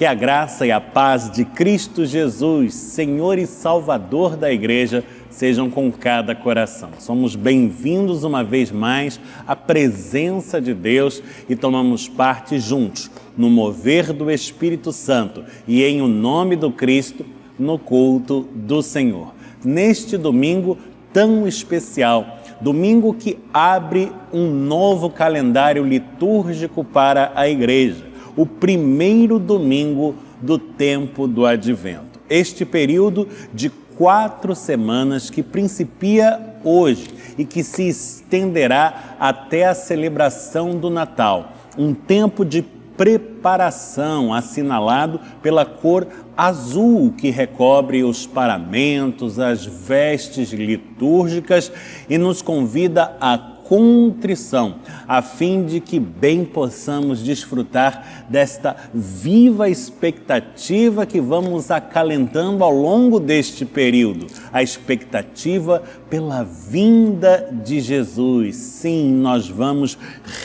Que a graça e a paz de Cristo Jesus, Senhor e Salvador da Igreja, sejam com cada coração. Somos bem-vindos uma vez mais à presença de Deus e tomamos parte juntos no mover do Espírito Santo e em o nome do Cristo no culto do Senhor. Neste domingo tão especial, domingo que abre um novo calendário litúrgico para a Igreja, o primeiro domingo do tempo do Advento. Este período de 4 semanas que principia hoje e que se estenderá até a celebração do Natal. Um tempo de preparação assinalado pela cor azul que recobre os paramentos, as vestes litúrgicas e nos convida a contrição, a fim de que bem possamos desfrutar desta viva expectativa que vamos acalentando ao longo deste período, a expectativa pela vinda de Jesus. Sim, nós vamos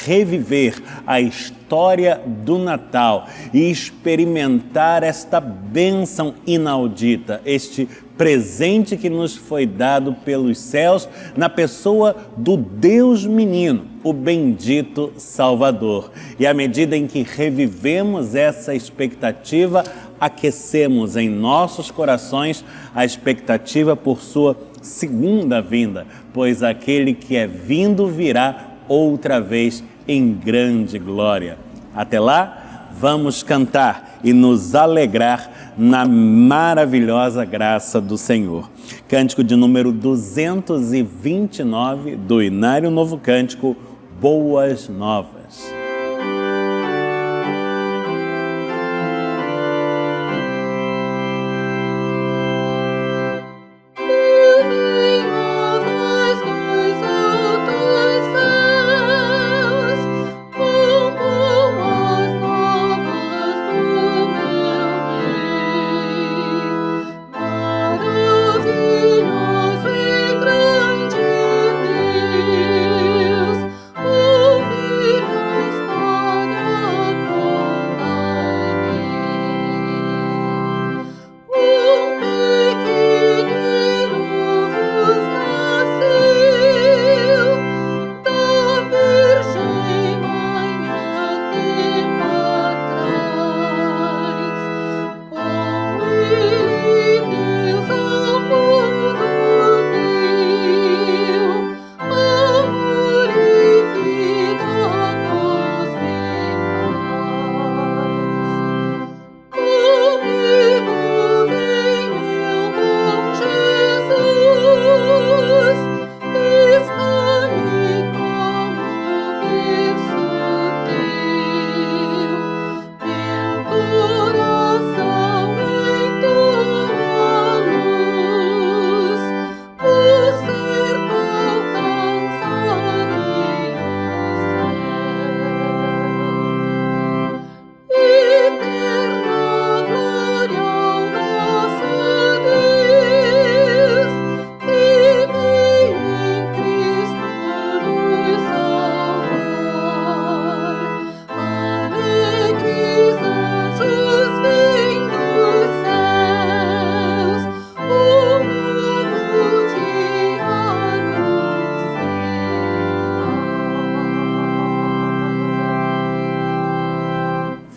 reviver a história do Natal e experimentar esta bênção inaudita, este presente que nos foi dado pelos céus na pessoa do Deus menino, o bendito Salvador. E à medida em que revivemos essa expectativa, aquecemos em nossos corações a expectativa por sua segunda vinda, pois aquele que é vindo virá outra vez em grande glória. Até lá, vamos cantar e nos alegrar na maravilhosa graça do Senhor. Cântico de número 229 do Inário Novo Cântico, Boas Novas.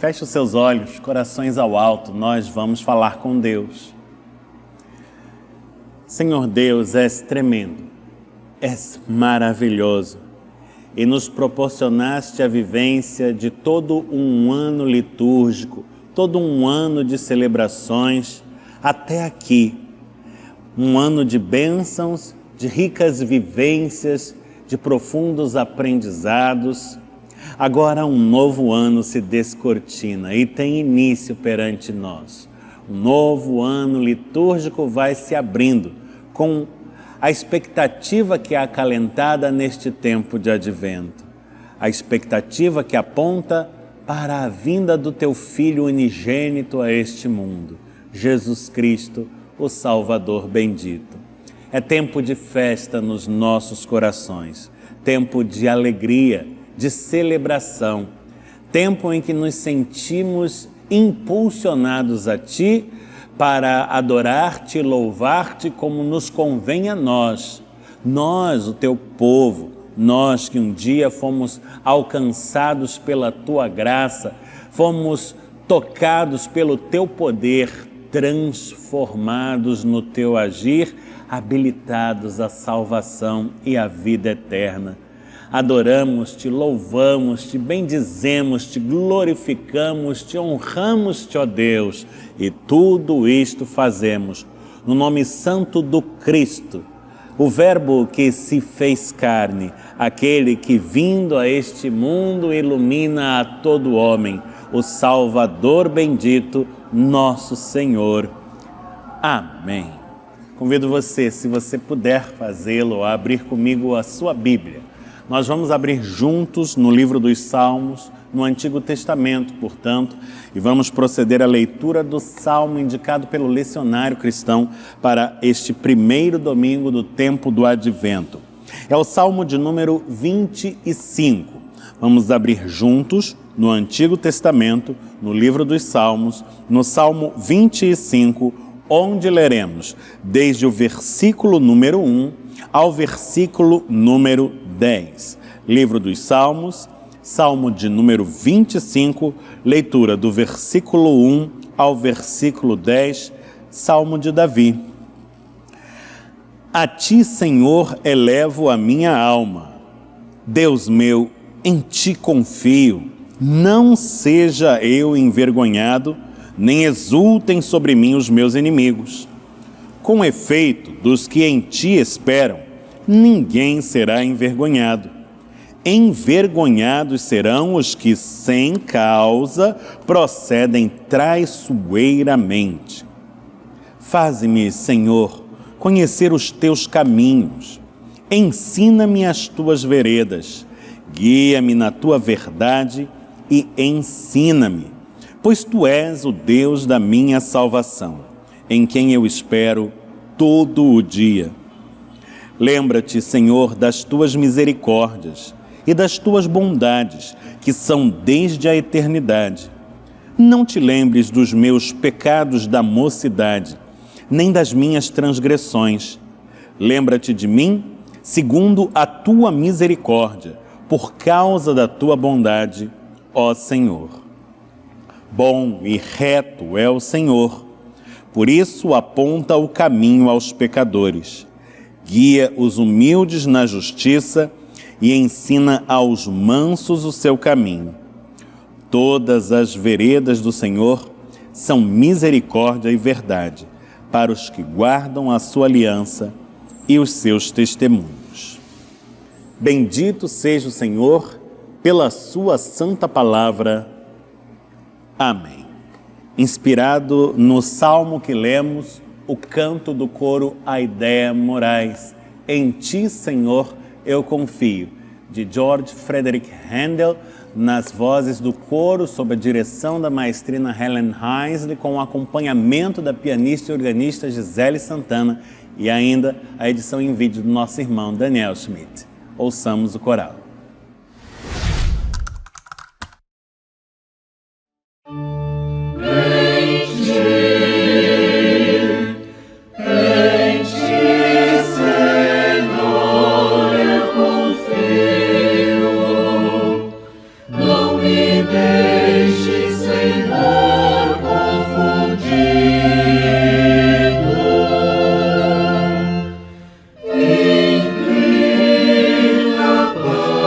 Feche os seus olhos, corações ao alto, nós vamos falar com Deus. Senhor Deus, és tremendo, és maravilhoso e nos proporcionaste a vivência de todo um ano litúrgico, todo um ano de celebrações até aqui. Um ano de bênçãos, de ricas vivências, de profundos aprendizados. Agora um novo ano se descortina e tem início perante nós. Um novo ano litúrgico vai se abrindo com a expectativa que é acalentada neste tempo de advento. A expectativa que aponta para a vinda do teu Filho unigênito a este mundo, Jesus Cristo, o Salvador bendito. É tempo de festa nos nossos corações, tempo de alegria, de celebração, tempo em que nos sentimos impulsionados a Ti para adorar-te e louvar-te como nos convém a nós, o Teu povo, nós que um dia fomos alcançados pela Tua graça, fomos tocados pelo Teu poder, transformados no Teu agir, habilitados à salvação e à vida eterna. Adoramos-te, louvamos-te, bendizemos-te, glorificamos-te, honramos-te, ó Deus, e tudo isto fazemos no nome santo do Cristo, o Verbo que se fez carne, aquele que vindo a este mundo ilumina a todo homem, o Salvador bendito, nosso Senhor. Amém. Convido você, se você puder fazê-lo, a abrir comigo a sua Bíblia. Nós vamos abrir juntos no livro dos Salmos, no Antigo Testamento, portanto, e vamos proceder à leitura do Salmo indicado pelo Lecionário Cristão para este primeiro domingo do tempo do Advento. É o Salmo de número 25. Vamos abrir juntos no Antigo Testamento, no livro dos Salmos, no Salmo 25, onde leremos desde o versículo número 1 ao versículo número 10. Livro dos Salmos, Salmo de número 25, leitura do versículo 1 ao versículo 10, Salmo de Davi. A Ti, Senhor, elevo a minha alma. Deus meu, em Ti confio. Não seja eu envergonhado, nem exultem sobre mim os meus inimigos. Com efeito, dos que em Ti esperam, ninguém será envergonhado. Envergonhados serão os que, sem causa, procedem traiçoeiramente. Faze-me, Senhor, conhecer os Teus caminhos. Ensina-me as Tuas veredas. Guia-me na Tua verdade e ensina-me, pois Tu és o Deus da minha salvação, em quem eu espero todo o dia. Lembra-te, Senhor, das Tuas misericórdias e das Tuas bondades, que são desde a eternidade. Não te lembres dos meus pecados da mocidade, nem das minhas transgressões. Lembra-te de mim, segundo a Tua misericórdia, por causa da Tua bondade, ó Senhor. Bom e reto é o Senhor, por isso aponta o caminho aos pecadores. Guia os humildes na justiça e ensina aos mansos o seu caminho. Todas as veredas do Senhor são misericórdia e verdade para os que guardam a sua aliança e os seus testemunhos. Bendito seja o Senhor pela sua santa palavra. Amém. Inspirado no salmo que lemos, o canto do coro Aidéa Moraes, Em Ti, Senhor, eu confio, de George Frederick Handel, nas vozes do coro sob a direção da maestrina Helen Heisley, com o acompanhamento da pianista e organista Gisele Santana e ainda a edição em vídeo do nosso irmão Daniel Schmidt. Ouçamos o coral. Inclina, Pai.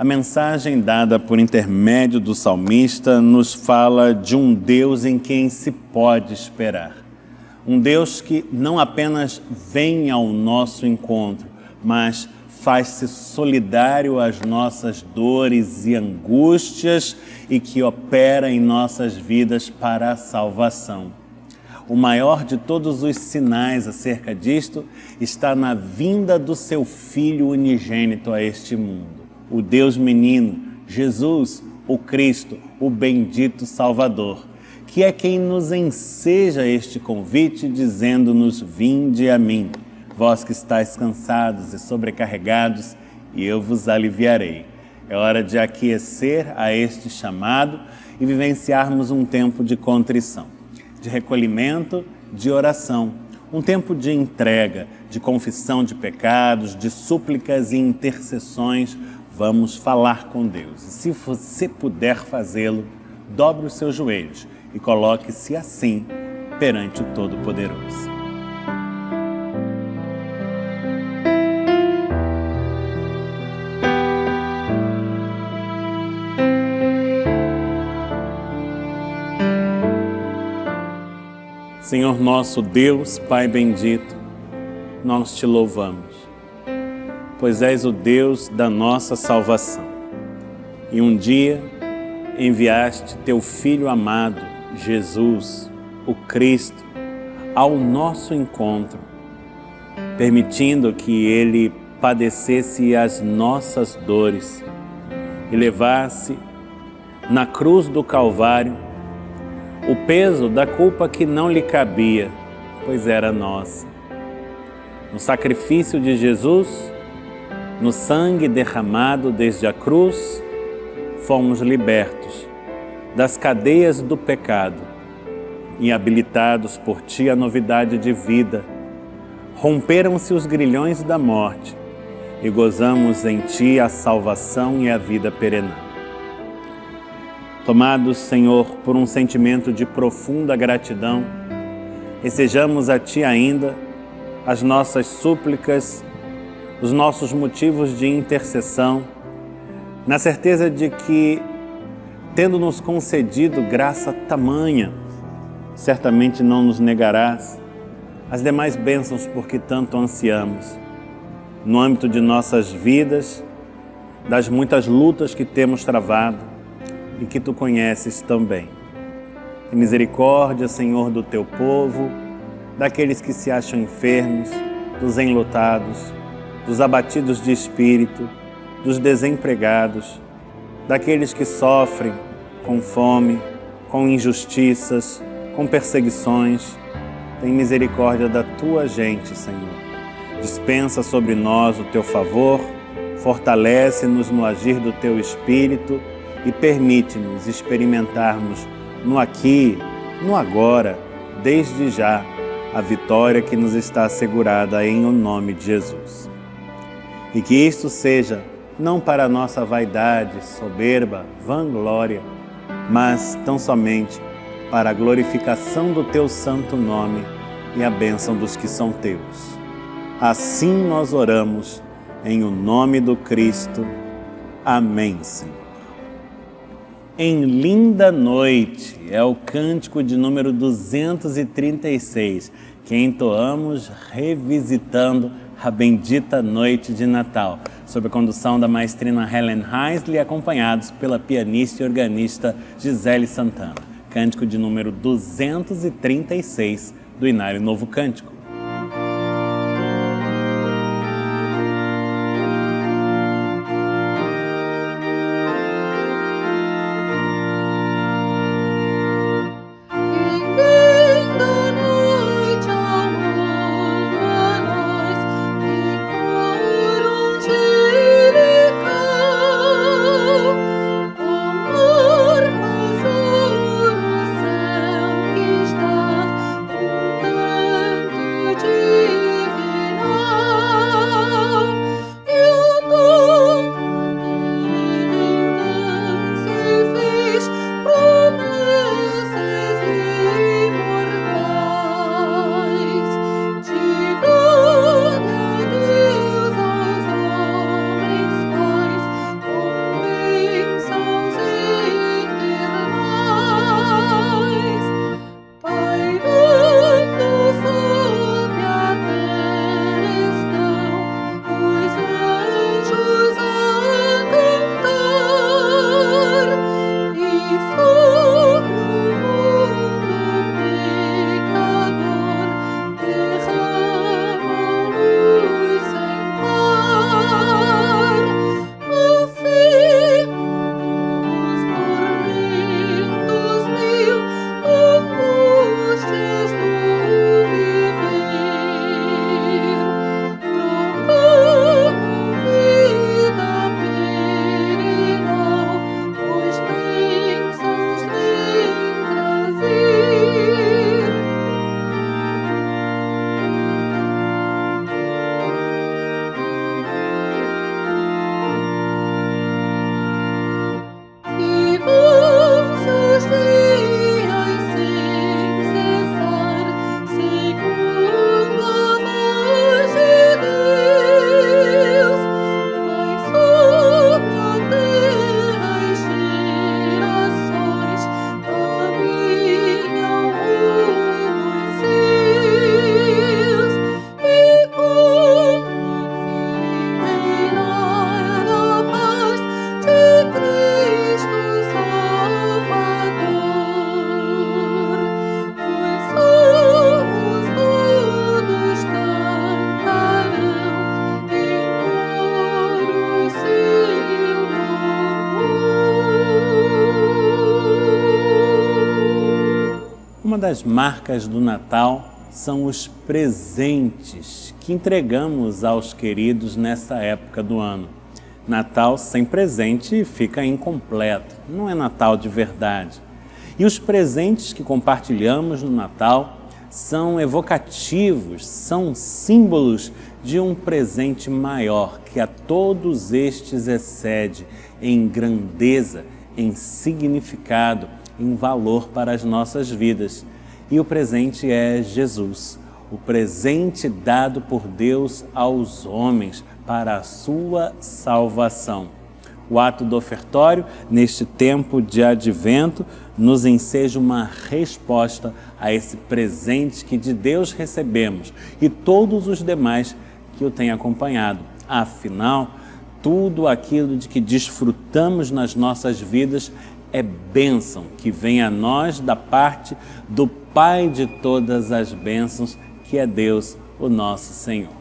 A mensagem dada por intermédio do salmista nos fala de um Deus em quem se pode esperar. Um Deus que não apenas vem ao nosso encontro, mas faz-se solidário às nossas dores e angústias e que opera em nossas vidas para a salvação. O maior de todos os sinais acerca disto está na vinda do seu Filho unigênito a este mundo. O Deus menino, Jesus, o Cristo, o bendito Salvador, que é quem nos enseja este convite, dizendo-nos: vinde a mim, vós que estáis cansados e sobrecarregados, e eu vos aliviarei. É hora de aquecer a este chamado e vivenciarmos um tempo de contrição, de recolhimento, de oração, um tempo de entrega, de confissão de pecados, de súplicas e intercessões. Vamos falar com Deus. E se você puder fazê-lo, dobre os seus joelhos e coloque-se assim perante o Todo-Poderoso. Senhor nosso Deus, Pai bendito, nós te louvamos, pois és o Deus da nossa salvação. E um dia enviaste teu Filho amado, Jesus, o Cristo, ao nosso encontro, permitindo que Ele padecesse as nossas dores e levasse na cruz do Calvário o peso da culpa que não lhe cabia, pois era nossa. No sacrifício de Jesus, no sangue derramado desde a cruz, fomos libertos das cadeias do pecado e habilitados por Ti à novidade de vida. Romperam-se os grilhões da morte e gozamos em Ti a salvação e a vida perene. Tomados, Senhor, por um sentimento de profunda gratidão, recejamos a Ti ainda as nossas súplicas, os nossos motivos de intercessão, na certeza de que, tendo-nos concedido graça tamanha, certamente não nos negarás as demais bênçãos por que tanto ansiamos, no âmbito de nossas vidas, das muitas lutas que temos travado e que Tu conheces também. Tem misericórdia, Senhor, do Teu povo, daqueles que se acham enfermos, dos enlutados, dos abatidos de espírito, dos desempregados, daqueles que sofrem com fome, com injustiças, com perseguições. Tem misericórdia da Tua gente, Senhor. Dispensa sobre nós o Teu favor, fortalece-nos no agir do Teu Espírito e permite-nos experimentarmos no aqui, no agora, desde já, a vitória que nos está assegurada em o nome de Jesus. E que isto seja não para a nossa vaidade, soberba, vanglória, mas tão somente para a glorificação do Teu santo nome e a bênção dos que são Teus. Assim nós oramos, em o nome do Cristo. Amém, Senhor. Em linda noite é o cântico de número 236, que entoamos revisitando a bendita noite de Natal, sob a condução da maestrina Helen Heisley, acompanhados pela pianista e organista Gisele Santana. Cântico de número 236 do Inário Novo Cântico. das marcas do Natal são os presentes que entregamos aos queridos nessa época do ano. Natal sem presente fica incompleto, não é Natal de verdade. E os presentes que compartilhamos no Natal são evocativos, são símbolos de um presente maior que a todos estes excede em grandeza, em significado, em valor para as nossas vidas. E o presente é Jesus, o presente dado por Deus aos homens para a sua salvação. O ato do ofertório, neste tempo de advento, nos enseja uma resposta a esse presente que de Deus recebemos e todos os demais que o têm acompanhado. Afinal, tudo aquilo de que desfrutamos nas nossas vidas é bênção que vem a nós da parte do Pai de todas as bênçãos, que é Deus, o nosso Senhor.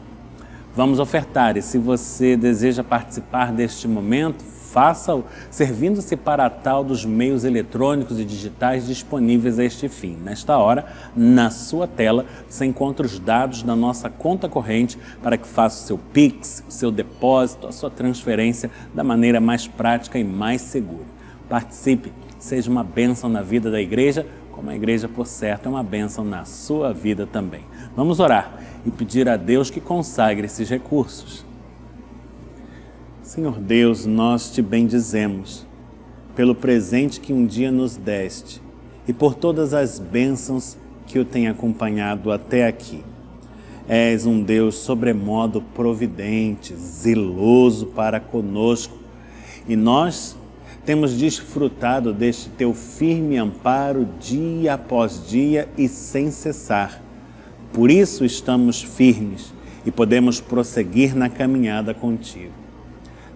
Vamos ofertar, e se você deseja participar deste momento, faça-o servindo-se para tal dos meios eletrônicos e digitais disponíveis a este fim. Nesta hora, na sua tela, você encontra os dados da nossa conta corrente para que faça o seu Pix, o seu depósito, a sua transferência da maneira mais prática e mais segura. Participe, seja uma bênção na vida da igreja, como a igreja, por certo, é uma bênção na sua vida também. Vamos orar e pedir a Deus que consagre esses recursos. Senhor Deus, nós te bendizemos pelo presente que um dia nos deste e por todas as bênçãos que o tem acompanhado até aqui. És um Deus sobremodo providente, zeloso para conosco, e nós temos desfrutado deste teu firme amparo dia após dia e sem cessar. Por isso estamos firmes e podemos prosseguir na caminhada contigo.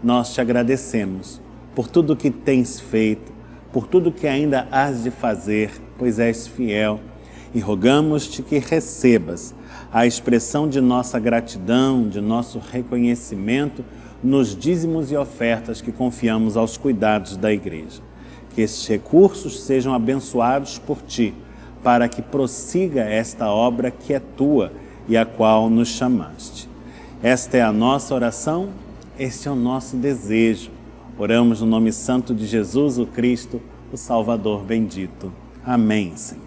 Nós te agradecemos por tudo que tens feito, por tudo que ainda hás de fazer, pois és fiel, e rogamos-te que recebas a expressão de nossa gratidão, de nosso reconhecimento nos dízimos e ofertas que confiamos aos cuidados da igreja. Que estes recursos sejam abençoados por ti, para que prossiga esta obra que é tua e a qual nos chamaste. Esta é a nossa oração, este é o nosso desejo. Oramos no nome santo de Jesus, o Cristo, o Salvador bendito. Amém, Senhor.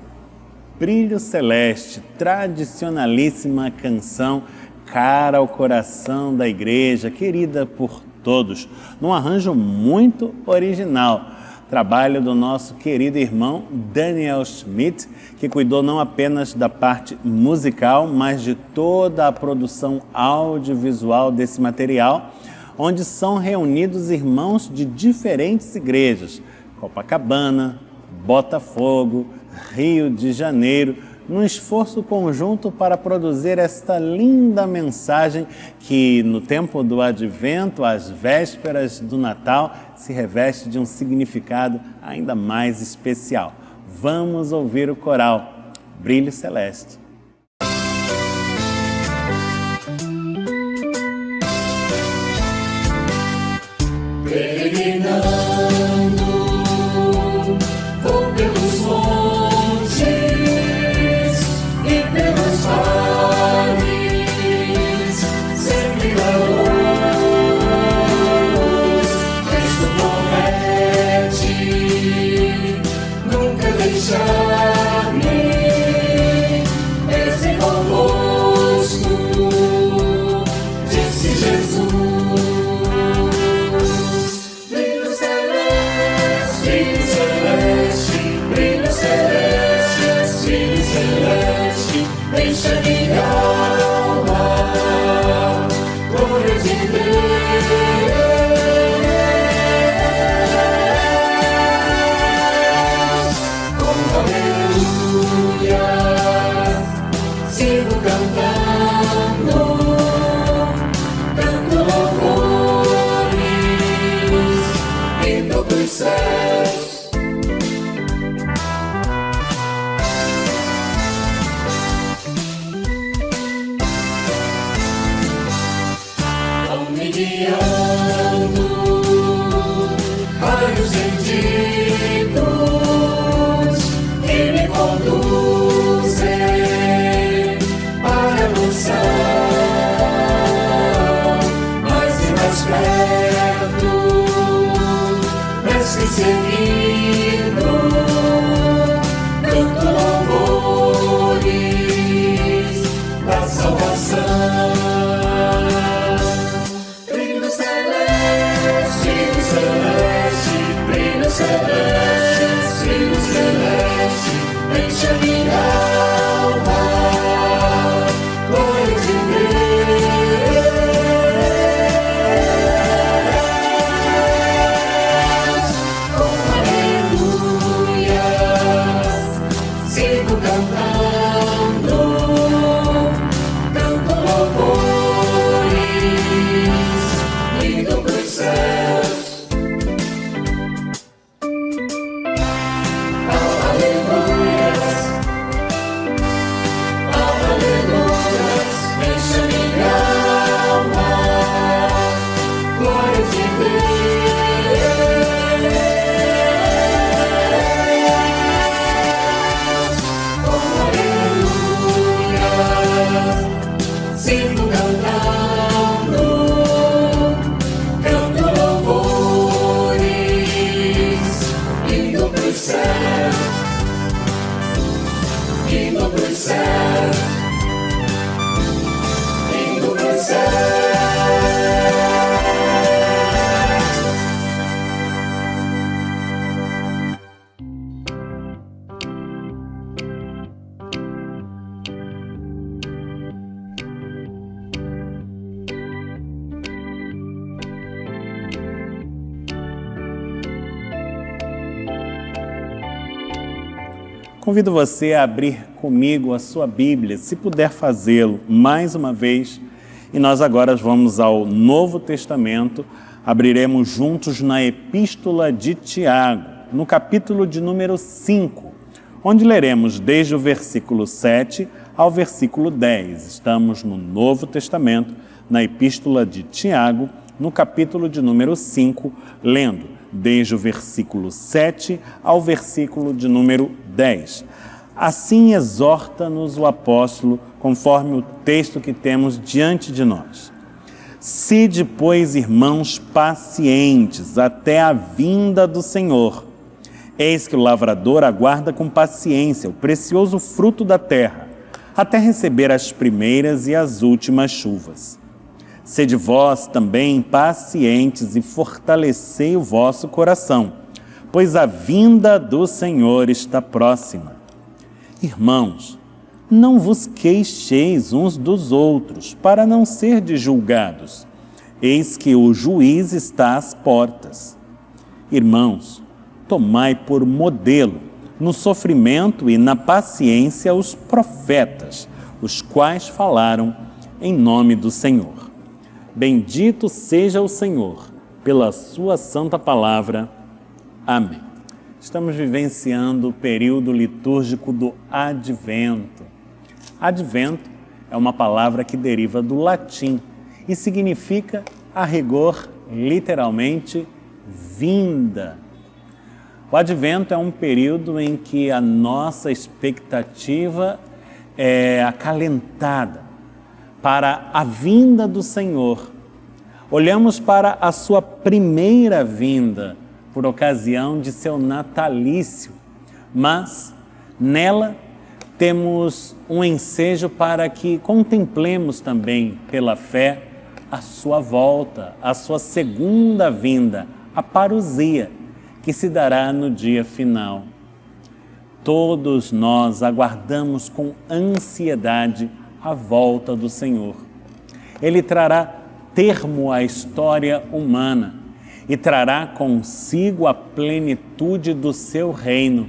Brilho Celeste, tradicionalíssima canção, cara ao coração da igreja, querida por todos, num arranjo muito original. Trabalho do nosso querido irmão Daniel Schmidt, que cuidou não apenas da parte musical, mas de toda a produção audiovisual desse material, onde são reunidos irmãos de diferentes igrejas, Copacabana, Botafogo, Rio de Janeiro, num esforço conjunto para produzir esta linda mensagem que, no tempo do Advento, às vésperas do Natal, se reveste de um significado ainda mais especial. Vamos ouvir o coral Brilho Celeste. Peregrinando, vou pelos montes e pelos vales, sempre na luz. Cristo promete nunca deixar-me, Convido você a abrir comigo a sua Bíblia, se puder fazê-lo mais uma vez. E nós agora vamos ao Novo Testamento, abriremos juntos na Epístola de Tiago, no capítulo de número 5, onde leremos desde o versículo 7 ao versículo 10. Estamos no Novo Testamento, na Epístola de Tiago, no capítulo de número 5, lendo desde o versículo 7 ao versículo de número 10. Assim exorta-nos o apóstolo, conforme o texto que temos diante de nós. Sede, pois, irmãos, pacientes até a vinda do Senhor. Eis que o lavrador aguarda com paciência o precioso fruto da terra, até receber as primeiras e as últimas chuvas. Sede vós também pacientes e fortalecei o vosso coração, pois a vinda do Senhor está próxima. Irmãos, não vos queixeis uns dos outros, para não serdes julgados. Eis que o juiz está às portas. Irmãos, tomai por modelo, no sofrimento e na paciência, os profetas, os quais falaram em nome do Senhor. Bendito seja o Senhor, pela sua santa palavra. Amém. Estamos vivenciando o período litúrgico do Advento. Advento é uma palavra que deriva do latim e significa, a rigor, literalmente, vinda. O Advento é um período em que a nossa expectativa é acalentada para a vinda do Senhor. Olhamos para a sua primeira vinda, por ocasião de seu natalício, mas nela temos um ensejo para que contemplemos também, pela fé, a sua volta, a sua segunda vinda, a parousia, que se dará no dia final. Todos nós aguardamos com ansiedade a volta do Senhor. Ele trará termo à história humana e trará consigo a plenitude do seu reino,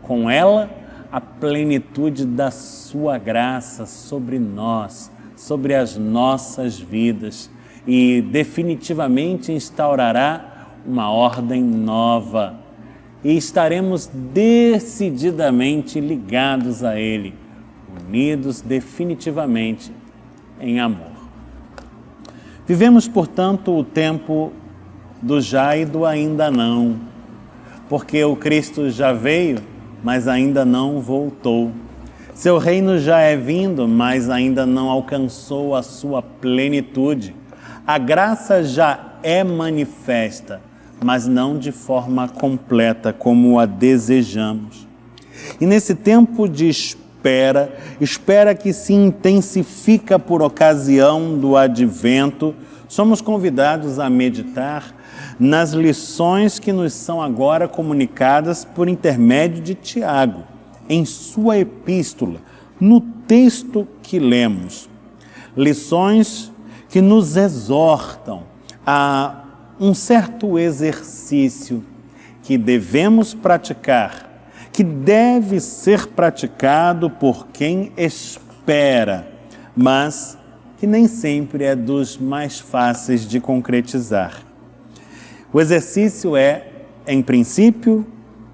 com ela a plenitude da sua graça sobre nós, sobre as nossas vidas, e definitivamente instaurará uma ordem nova e estaremos decididamente ligados a Ele, unidos definitivamente em amor. Vivemos, portanto, o tempo do já e do ainda não, porque o Cristo já veio, mas ainda não voltou. Seu reino já é vindo, mas ainda não alcançou a sua plenitude. A graça já é manifesta, mas não de forma completa como a desejamos. E nesse tempo de espera que se intensifica por ocasião do Advento, somos convidados a meditar nas lições que nos são agora comunicadas por intermédio de Tiago, em sua epístola, no texto que lemos. Lições que nos exortam a um certo exercício que devemos praticar, que deve ser praticado por quem espera, mas que nem sempre é dos mais fáceis de concretizar. O exercício é, em princípio,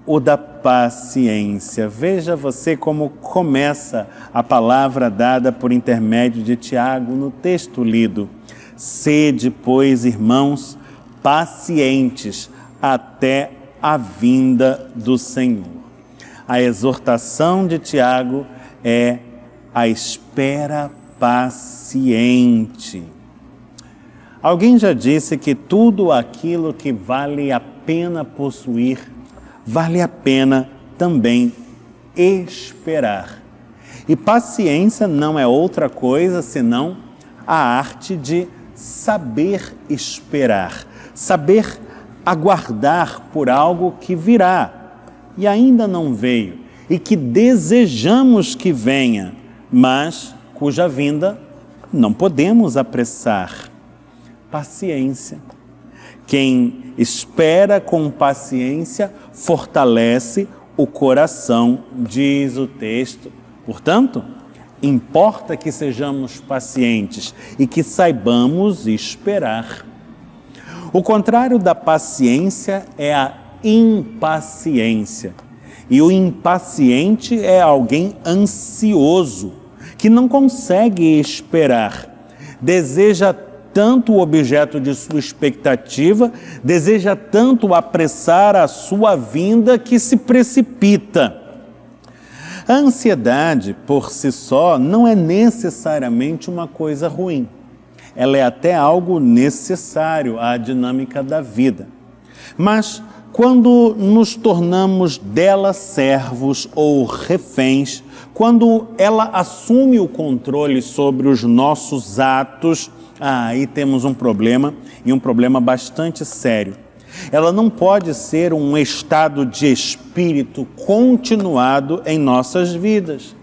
o da paciência. Veja você como começa a palavra dada por intermédio de Tiago no texto lido. Sede, pois, irmãos, pacientes até a vinda do Senhor. A exortação de Tiago é a espera paciente. Alguém já disse que tudo aquilo que vale a pena possuir, vale a pena também esperar. E paciência não é outra coisa senão a arte de saber esperar, saber aguardar por algo que virá e ainda não veio e que desejamos que venha, mas cuja vinda não podemos apressar. Paciência. Quem espera com paciência fortalece o coração, diz o texto. Portanto, importa que sejamos pacientes e que saibamos esperar. O contrário da paciência é a impaciência. E o impaciente é alguém ansioso, que não consegue esperar. Deseja tanto o objeto de sua expectativa, deseja tanto apressar a sua vinda que se precipita. A ansiedade, por si só, não é necessariamente uma coisa ruim. Ela é até algo necessário à dinâmica da vida. Mas, quando nos tornamos dela servos ou reféns, quando ela assume o controle sobre os nossos atos, aí temos um problema, e um problema bastante sério. Ela não pode ser um estado de espírito continuado em nossas vidas.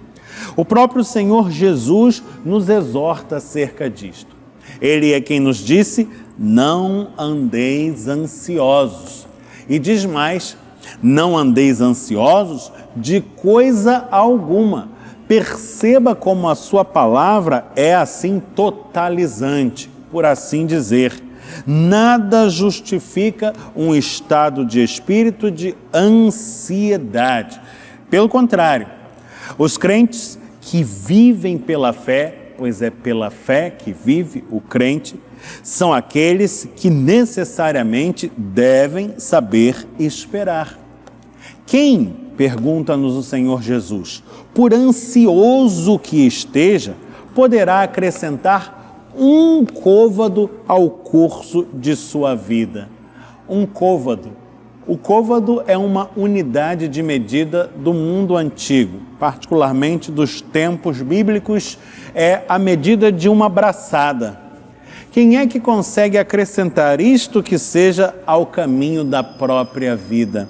O próprio Senhor Jesus nos exorta acerca disto. Ele é quem nos disse: não andeis ansiosos. E diz mais: não andeis ansiosos de coisa alguma. Perceba como a sua palavra é assim totalizante, por assim dizer. Nada justifica um estado de espírito de ansiedade. Pelo contrário, os crentes que vivem pela fé, pois é pela fé que vive o crente, são aqueles que necessariamente devem saber esperar. Quem, pergunta-nos o Senhor Jesus, por ansioso que esteja, poderá acrescentar um côvado ao curso de sua vida? Um côvado. O côvado é uma unidade de medida do mundo antigo, particularmente dos tempos bíblicos, é a medida de uma braçada. Quem é que consegue acrescentar isto que seja ao caminho da própria vida?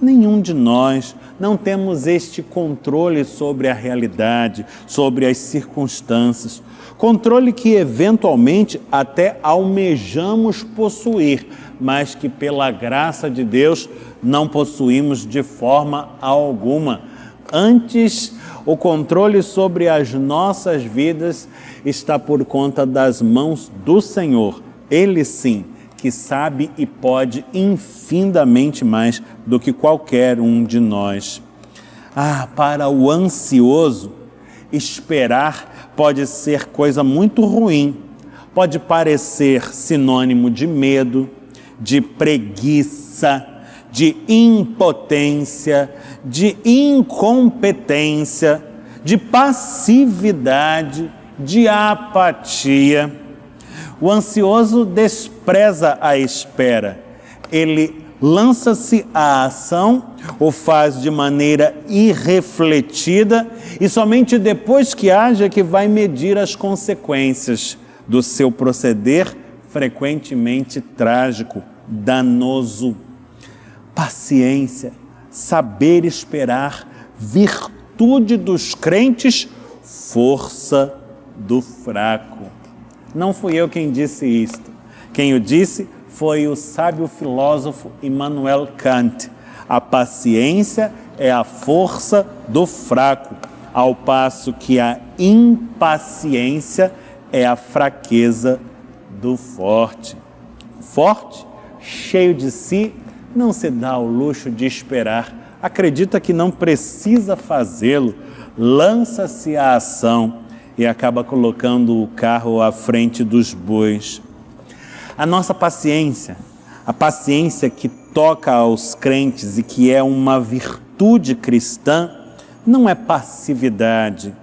Nenhum de nós. Não temos este controle sobre a realidade, sobre as circunstâncias. Controle que eventualmente até almejamos possuir, mas que pela graça de Deus não possuímos de forma alguma. Antes, o controle sobre as nossas vidas está por conta das mãos do Senhor. Ele sim, que sabe e pode infinitamente mais do que qualquer um de nós. Para o ansioso, esperar pode ser coisa muito ruim. Pode parecer sinônimo de medo, de preguiça, de impotência, de incompetência, de passividade, de apatia. O ansioso despreza a espera. Ele lança-se à ação, o faz de maneira irrefletida e somente depois que age que vai medir as consequências do seu proceder frequentemente trágico, danoso. Paciência, saber esperar, virtude dos crentes, força do fraco. Não fui eu quem disse isto. Quem o disse foi o sábio filósofo Immanuel Kant. A paciência é a força do fraco, ao passo que a impaciência é a fraqueza do forte. Forte, cheio de si, não se dá ao luxo de esperar, acredita que não precisa fazê-lo, lança-se à ação e acaba colocando o carro à frente dos bois. A nossa paciência, a paciência que toca aos crentes e que é uma virtude cristã, não é passividade,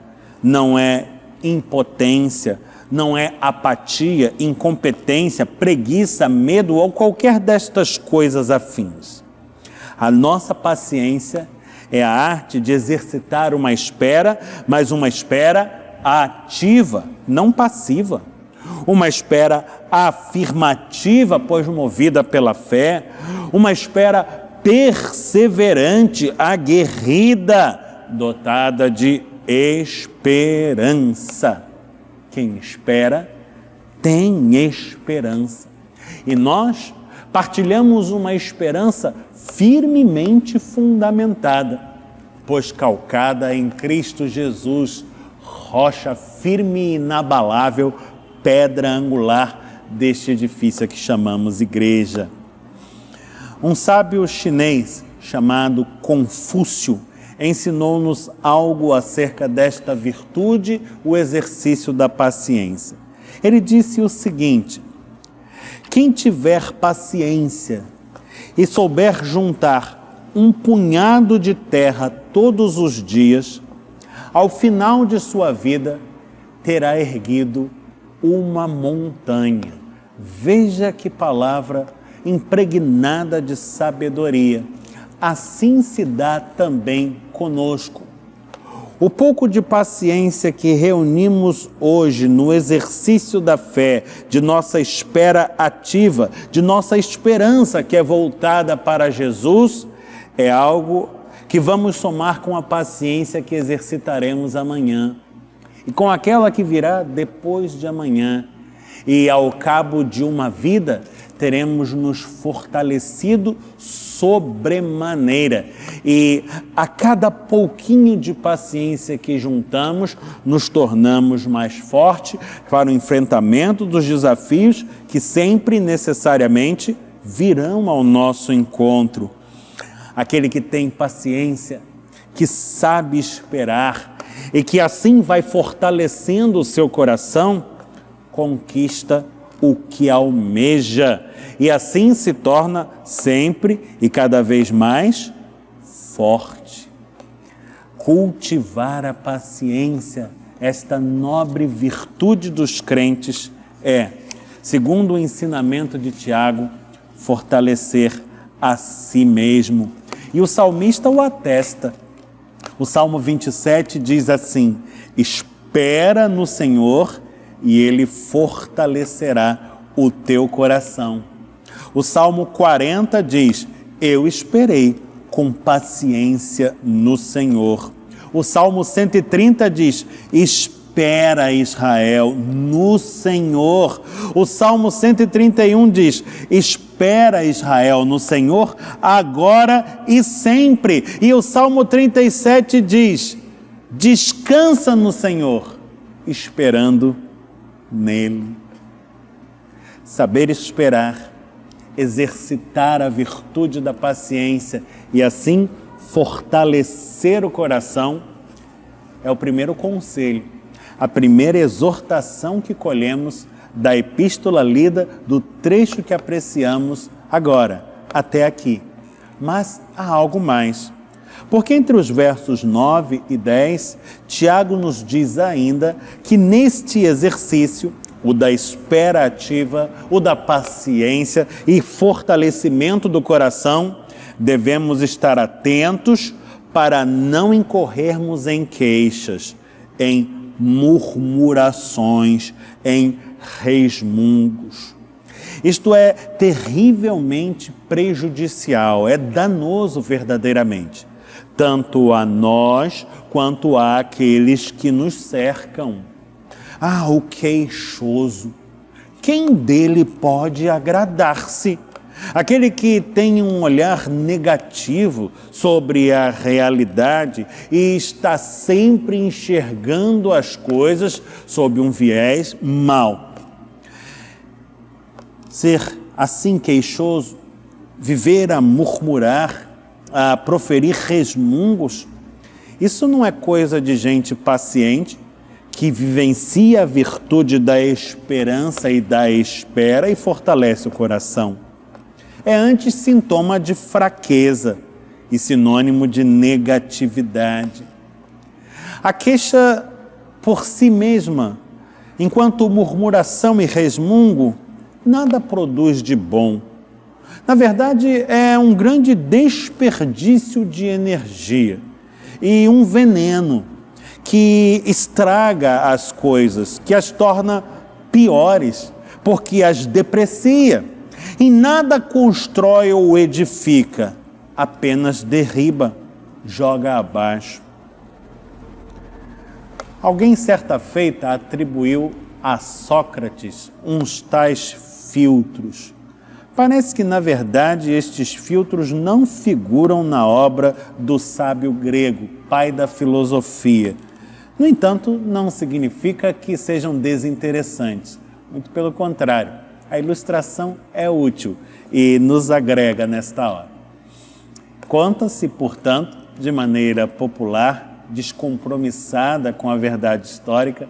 não é impotência, não é apatia, incompetência, preguiça, medo ou qualquer destas coisas afins. A nossa paciência é a arte de exercitar uma espera, mas uma espera ativa, não passiva. Uma espera afirmativa, pois movida pela fé. Uma espera perseverante, aguerrida, dotada de esperança. Quem espera tem esperança. E nós, partilhamos uma esperança firmemente fundamentada, pois calcada em Cristo Jesus, rocha firme e inabalável, pedra angular deste edifício que chamamos igreja. Um sábio chinês chamado Confúcio ensinou-nos algo acerca desta virtude, o exercício da paciência. Ele disse o seguinte: quem tiver paciência e souber juntar um punhado de terra todos os dias, ao final de sua vida terá erguido uma montanha. Veja que palavra impregnada de sabedoria. Assim se dá também conosco. O pouco de paciência que reunimos hoje no exercício da fé, de nossa espera ativa, de nossa esperança que é voltada para Jesus, é algo que vamos somar com a paciência que exercitaremos amanhã e com aquela que virá depois de amanhã. E ao cabo de uma vida, teremos nos fortalecido sobremaneira. E a cada pouquinho de paciência que juntamos, nos tornamos mais fortes para o enfrentamento dos desafios que sempre necessariamente virão ao nosso encontro. Aquele que tem paciência, que sabe esperar e que assim vai fortalecendo o seu coração, conquista o que almeja e assim se torna sempre e cada vez mais forte. Cultivar a paciência, esta nobre virtude dos crentes, é, segundo o ensinamento de Tiago, fortalecer a si mesmo. E o salmista o atesta. O Salmo 27 diz assim: espera no Senhor e Ele fortalecerá o teu coração. O Salmo 40 diz: eu esperei com paciência no Senhor. O Salmo 130 diz: espera, Israel, no Senhor. O Salmo 131 diz: espera, Israel, no Senhor, agora e sempre. E o Salmo 37 diz: descansa no Senhor, esperando nele. Saber esperar, exercitar a virtude da paciência e assim fortalecer o coração é o primeiro conselho, a primeira exortação que colhemos da epístola lida, do trecho que apreciamos agora, até aqui. Mas há algo mais. Porque entre os versos 9 e 10, Tiago nos diz ainda que neste exercício, o da espera ativa, o da paciência e fortalecimento do coração, devemos estar atentos para não incorrermos em queixas, em murmurações, em resmungos. Isto é terrivelmente prejudicial, é danoso verdadeiramente, tanto a nós quanto àqueles que nos cercam. Ah, o queixoso! Quem dele pode agradar-se? Aquele que tem um olhar negativo sobre a realidade e está sempre enxergando as coisas sob um viés mau. Ser assim queixoso, viver a murmurar, a proferir resmungos, isso não é coisa de gente paciente, que vivencia a virtude da esperança e da espera e fortalece o coração. É antes sintoma de fraqueza e sinônimo de negatividade. A queixa por si mesma, enquanto murmuração e resmungo, nada produz de bom. Na verdade, é um grande desperdício de energia e um veneno que estraga as coisas, que as torna piores, porque as deprecia. E nada constrói ou edifica, apenas derriba, joga abaixo. Alguém certa feita atribuiu a Sócrates uns tais filtros. Parece que, na verdade, estes filtros não figuram na obra do sábio grego, pai da filosofia. No entanto, não significa que sejam desinteressantes. Muito pelo contrário, a ilustração é útil e nos agrega nesta hora. Conta-se, portanto, de maneira popular, descompromissada com a verdade histórica,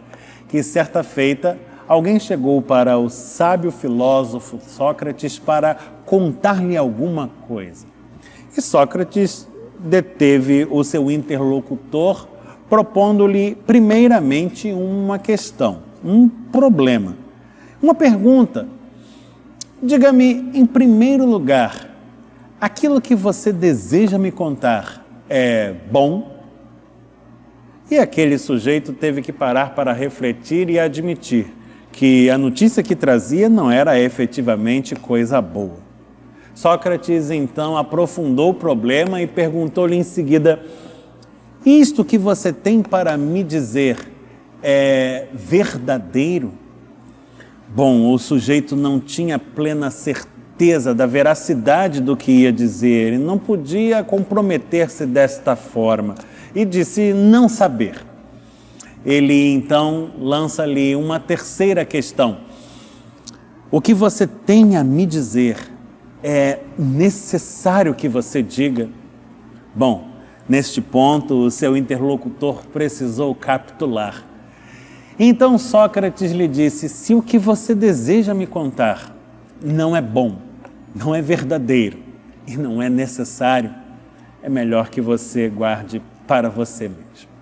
que certa feita alguém chegou para o sábio filósofo Sócrates para contar-lhe alguma coisa. E Sócrates deteve o seu interlocutor, propondo-lhe primeiramente uma questão, um problema, uma pergunta. Diga-me, em primeiro lugar, aquilo que você deseja me contar é bom? E aquele sujeito teve que parar para refletir e admitir que a notícia que trazia não era efetivamente coisa boa. Sócrates então aprofundou o problema e perguntou-lhe em seguida: isto que você tem para me dizer é verdadeiro? Bom, o sujeito não tinha plena certeza da veracidade do que ia dizer, ele não podia comprometer-se desta forma e disse não saber. Ele então lança-lhe uma terceira questão. O que você tem a me dizer é necessário que você diga? Bom, neste ponto o seu interlocutor precisou capitular. Então Sócrates lhe disse: se o que você deseja me contar não é bom, não é verdadeiro e não é necessário, é melhor que você guarde para você mesmo.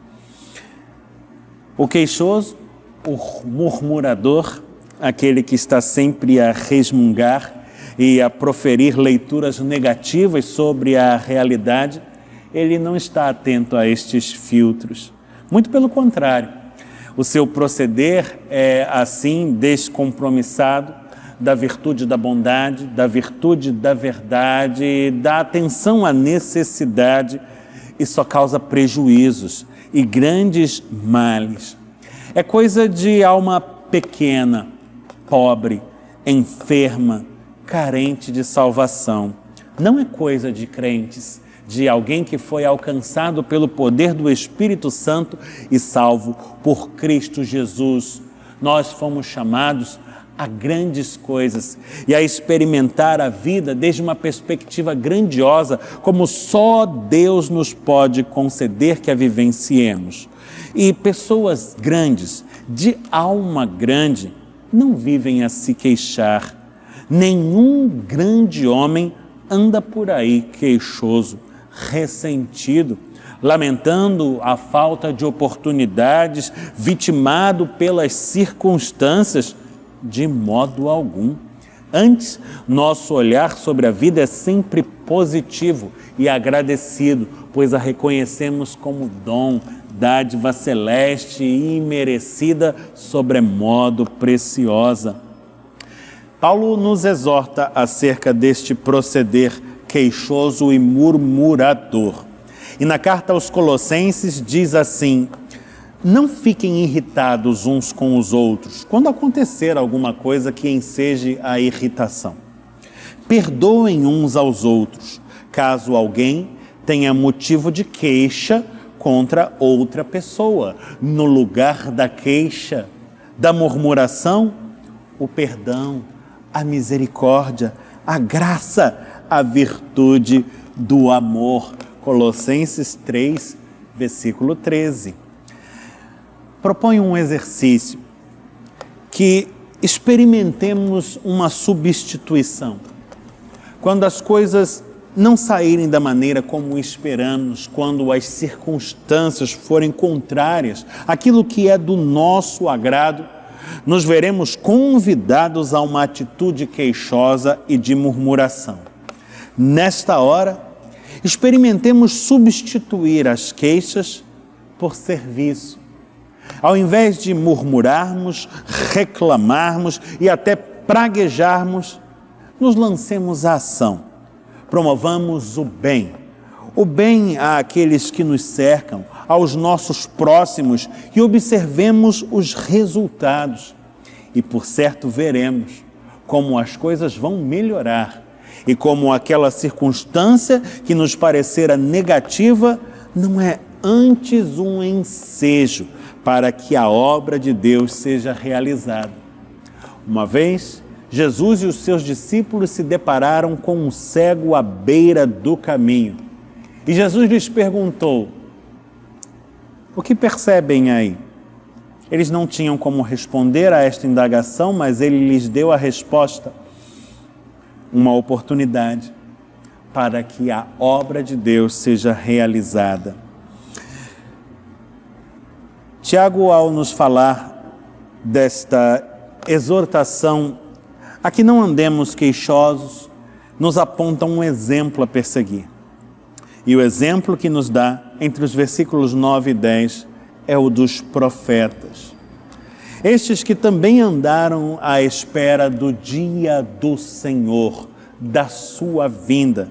O queixoso, o murmurador, aquele que está sempre a resmungar e a proferir leituras negativas sobre a realidade, ele não está atento a estes filtros. Muito pelo contrário, o seu proceder é assim descompromissado da virtude da bondade, da virtude da verdade, da atenção à necessidade, e só causa prejuízos e grandes males. É coisa de alma pequena, pobre, enferma, carente de salvação. Não é coisa de crentes, de alguém que foi alcançado pelo poder do Espírito Santo e salvo por Cristo Jesus. Nós fomos chamados a grandes coisas e a experimentar a vida desde uma perspectiva grandiosa, como só Deus nos pode conceder que a vivenciemos. E pessoas grandes, de alma grande, não vivem a se queixar. Nenhum grande homem anda por aí queixoso, ressentido, lamentando a falta de oportunidades, vitimado pelas circunstâncias. De modo algum. Antes, nosso olhar sobre a vida é sempre positivo e agradecido, pois a reconhecemos como dom, dádiva celeste e imerecida, sobremodo preciosa. Paulo nos exorta acerca deste proceder queixoso e murmurador. E na carta aos Colossenses diz assim: não fiquem irritados uns com os outros quando acontecer alguma coisa que enseje a irritação. Perdoem uns aos outros, caso alguém tenha motivo de queixa contra outra pessoa. No lugar da queixa, da murmuração, o perdão, a misericórdia, a graça, a virtude do amor. Colossenses 3, versículo 13. Proponho um exercício, que experimentemos uma substituição. Quando as coisas não saírem da maneira como esperamos, quando as circunstâncias forem contrárias àquilo que é do nosso agrado, nos veremos convidados a uma atitude queixosa e de murmuração. Nesta hora, experimentemos substituir as queixas por serviço. Ao invés de murmurarmos, reclamarmos e até praguejarmos, nos lancemos à ação. Promovamos o bem àqueles que nos cercam, aos nossos próximos, e observemos os resultados. E por certo veremos, como as coisas vão melhorar e como aquela circunstância que nos parecera negativa não é antes um ensejo para que a obra de Deus seja realizada. Uma vez, Jesus e os seus discípulos se depararam com um cego à beira do caminho. E Jesus lhes perguntou: o que percebem aí? Eles não tinham como responder a esta indagação, mas ele lhes deu a resposta: uma oportunidade para que a obra de Deus seja realizada. Tiago, ao nos falar desta exortação a que não andemos queixosos, nos aponta um exemplo a perseguir. E o exemplo que nos dá entre os versículos 9 e 10 é o dos profetas. Estes que também andaram à espera do dia do Senhor, da sua vinda,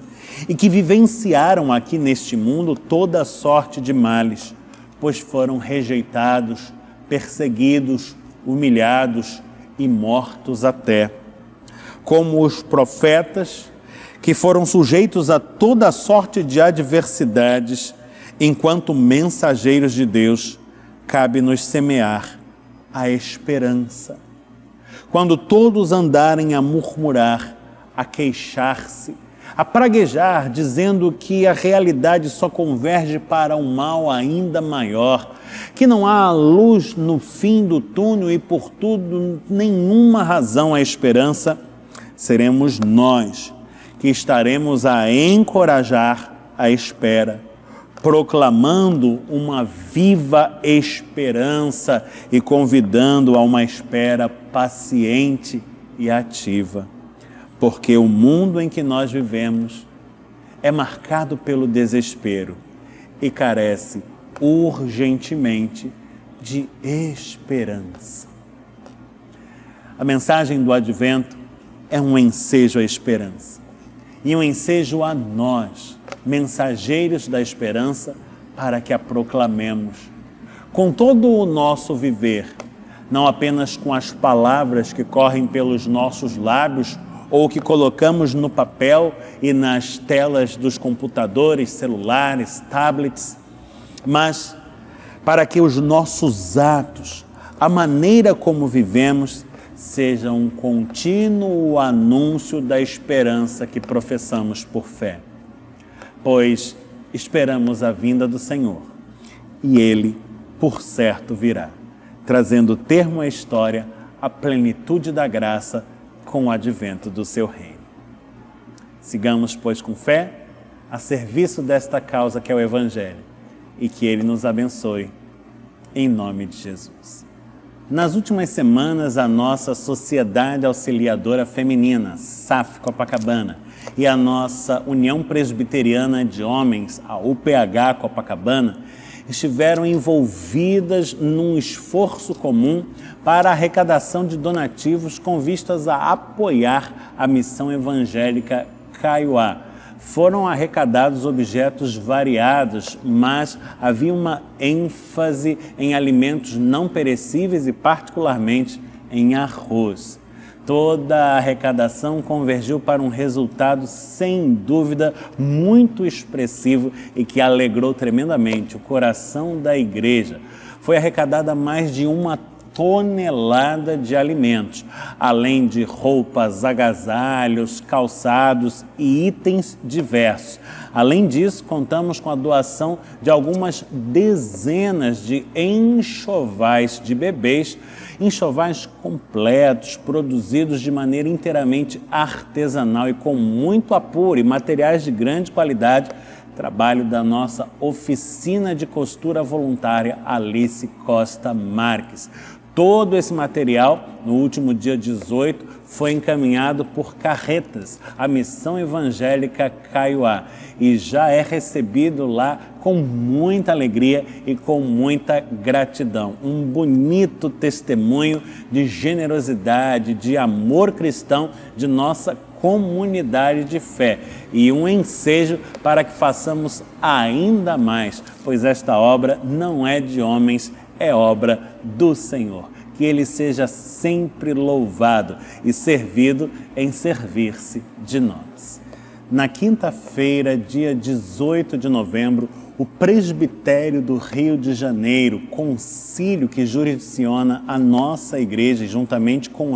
e que vivenciaram aqui neste mundo toda sorte de males, pois foram rejeitados, perseguidos, humilhados e mortos até. Como os profetas, que foram sujeitos a toda sorte de adversidades, enquanto mensageiros de Deus, cabe-nos semear a esperança. Quando todos andarem a murmurar, a queixar-se, a praguejar, dizendo que a realidade só converge para um mal ainda maior, que não há luz no fim do túnel e, por tudo, nenhuma razão à esperança, seremos nós que estaremos a encorajar a espera, proclamando uma viva esperança e convidando a uma espera paciente e ativa. Porque o mundo em que nós vivemos é marcado pelo desespero e carece urgentemente de esperança. A mensagem do Advento é um ensejo à esperança e um ensejo a nós, mensageiros da esperança, para que a proclamemos com todo o nosso viver, não apenas com as palavras que correm pelos nossos lábios ou que colocamos no papel e nas telas dos computadores, celulares, tablets, mas para que os nossos atos, a maneira como vivemos, seja um contínuo anúncio da esperança que professamos por fé. Pois esperamos a vinda do Senhor e Ele, por certo, virá, trazendo termo à história, a plenitude da graça com o advento do seu reino. Sigamos, pois, com fé, a serviço desta causa que é o Evangelho, e que Ele nos abençoe, em nome de Jesus. Nas últimas semanas, a nossa Sociedade Auxiliadora Feminina, SAF Copacabana, e a nossa União Presbiteriana de Homens, a UPH Copacabana, estiveram envolvidas num esforço comum para a arrecadação de donativos com vistas a apoiar a missão evangélica Kaiowá. Foram arrecadados objetos variados, mas havia uma ênfase em alimentos não perecíveis e particularmente em arroz. Toda a arrecadação convergiu para um resultado, sem dúvida, muito expressivo e que alegrou tremendamente o coração da igreja. Foi arrecadada mais de 1 tonelada de alimentos, além de roupas, agasalhos, calçados e itens diversos. Além disso, contamos com a doação de algumas dezenas de enxovais de bebês, enxovais completos, produzidos de maneira inteiramente artesanal e com muito apuro e materiais de grande qualidade, trabalho da nossa oficina de costura voluntária Alice Costa Marques. Todo esse material, no último dia 18, foi encaminhado por carretas à Missão Evangélica Kaiowá e já é recebido lá com muita alegria e com muita gratidão. Um bonito testemunho de generosidade, de amor cristão de nossa comunidade de fé e um ensejo para que façamos ainda mais, pois esta obra não é de homens, é obra do Senhor. que Ele seja sempre louvado e servido em servir-se de nós. Na quinta-feira, dia 18 de novembro, o Presbitério do Rio de Janeiro, concílio que jurisdiciona a nossa igreja, juntamente com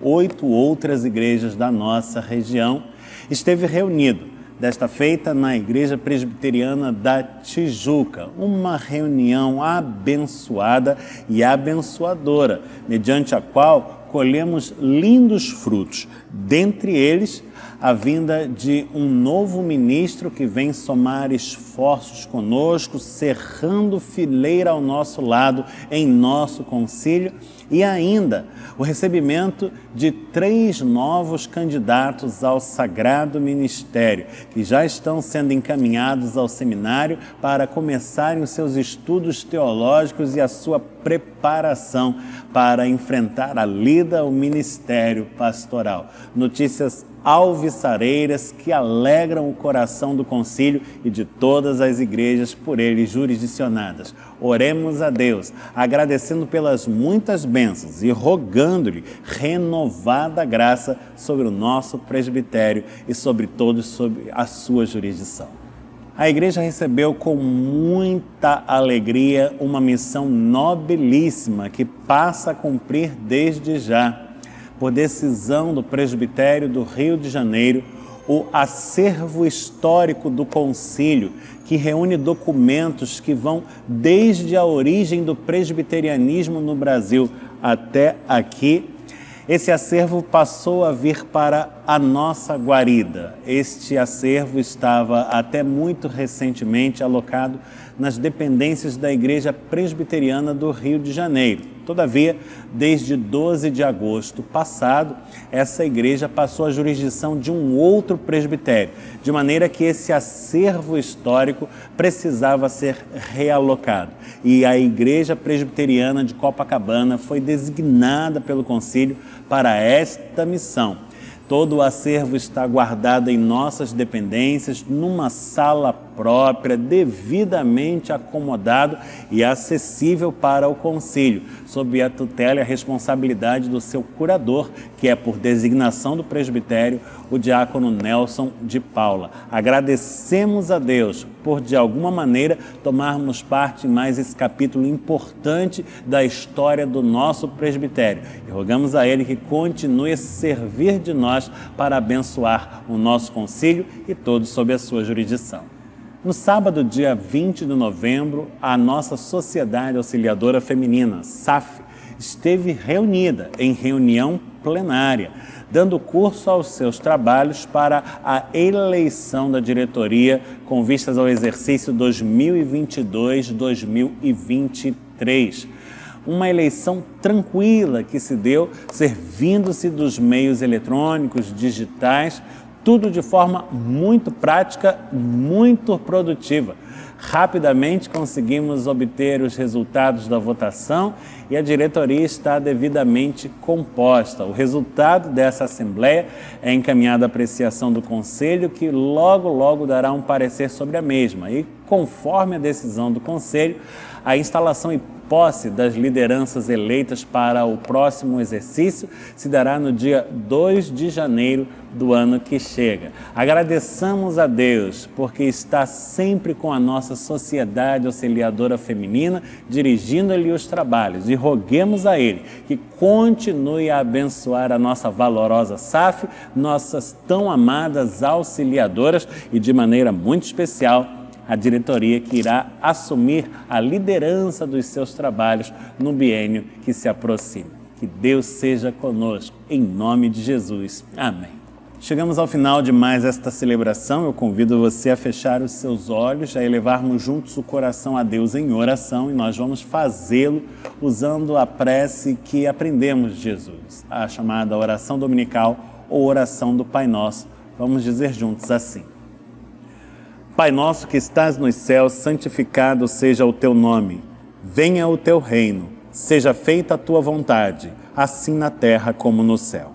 8 outras igrejas da nossa região, esteve reunido, desta feita, na Igreja Presbiteriana da Tijuca, uma reunião abençoada e abençoadora, mediante a qual colhemos lindos frutos, dentre eles a vinda de um novo ministro que vem somar esforços conosco, cerrando fileira ao nosso lado em nosso concílio, e ainda o recebimento de 3 novos candidatos ao Sagrado Ministério, que já estão sendo encaminhados ao seminário para começarem os seus estudos teológicos e a sua preparação para enfrentar a lida ao ministério pastoral. Notícias alvissareiras que alegram o coração do concílio e de todas as igrejas por ele jurisdicionadas. Oremos a Deus, agradecendo pelas muitas bênçãos e rogando-lhe renovada graça sobre o nosso presbitério e sobre todos sob a sua jurisdição. A igreja recebeu com muita alegria uma missão nobilíssima que passa a cumprir desde já. Por decisão do Presbitério do Rio de Janeiro, o acervo histórico do concílio, que reúne documentos que vão desde a origem do presbiterianismo no Brasil até aqui, esse acervo passou a vir para a nossa guarida. Este acervo estava até muito recentemente alocado nas dependências da Igreja Presbiteriana do Rio de Janeiro. Todavia, desde 12 de agosto passado, essa igreja passou à jurisdição de um outro presbitério, de maneira que esse acervo histórico precisava ser realocado. E a Igreja Presbiteriana de Copacabana foi designada pelo concílio para esta missão. Todo o acervo está guardado em nossas dependências, numa sala própria, devidamente acomodado e acessível para o concílio, sob a tutela e a responsabilidade do seu curador, que é, por designação do presbitério, o diácono Nelson de Paula. Agradecemos a Deus por, de alguma maneira, tomarmos parte em mais esse capítulo importante da história do nosso presbitério. E rogamos a Ele que continue a servir de nós para abençoar o nosso concílio e todos sob a sua jurisdição. No sábado, dia 20 de novembro, a nossa Sociedade Auxiliadora Feminina, SAF, esteve reunida em reunião plenária, dando curso aos seus trabalhos para a eleição da diretoria com vistas ao exercício 2022-2023. Uma eleição tranquila que se deu servindo-se dos meios eletrônicos, digitais, tudo de forma muito prática, muito produtiva. Rapidamente conseguimos obter os resultados da votação e a diretoria está devidamente composta. O resultado dessa assembleia é encaminhado à apreciação do Conselho, que logo dará um parecer sobre a mesma. E, conforme a decisão do Conselho, a instalação e posse das lideranças eleitas para o próximo exercício se dará no dia 2 de janeiro do ano que chega. Agradeçamos a Deus porque está sempre com a nossa Sociedade Auxiliadora Feminina, dirigindo-lhe os trabalhos, e roguemos a Ele que continue a abençoar a nossa valorosa SAF, nossas tão amadas auxiliadoras e, de maneira muito especial, a diretoria que irá assumir a liderança dos seus trabalhos no biênio que se aproxima. Que Deus seja conosco, em nome de Jesus. Amém. Chegamos ao final de mais esta celebração. Eu convido você a fechar os seus olhos, a elevarmos juntos o coração a Deus em oração, e nós vamos fazê-lo usando a prece que aprendemos de Jesus, a chamada oração dominical ou oração do Pai Nosso. Vamos dizer juntos assim: Pai nosso que estás nos céus, santificado seja o teu nome. Venha o teu reino, seja feita a tua vontade, assim na terra como no céu.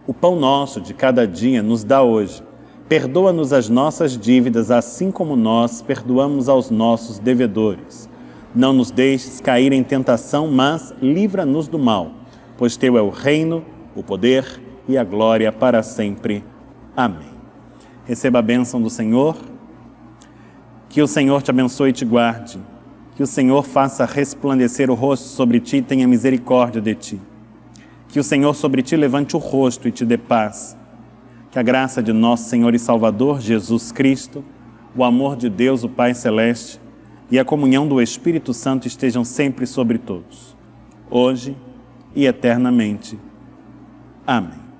O pão nosso de cada dia nos dá hoje. Perdoa-nos as nossas dívidas, assim como nós perdoamos aos nossos devedores. Não nos deixes cair em tentação, mas livra-nos do mal, pois Teu é o reino, o poder e a glória para sempre. Amém. Receba a bênção do Senhor. Que o Senhor te abençoe e te guarde. Que o Senhor faça resplandecer o rosto sobre ti e tenha misericórdia de ti. Que o Senhor sobre ti levante o rosto e te dê paz. Que a graça de nosso Senhor e Salvador Jesus Cristo, o amor de Deus, o Pai Celeste, e a comunhão do Espírito Santo estejam sempre sobre todos, hoje e eternamente. Amém.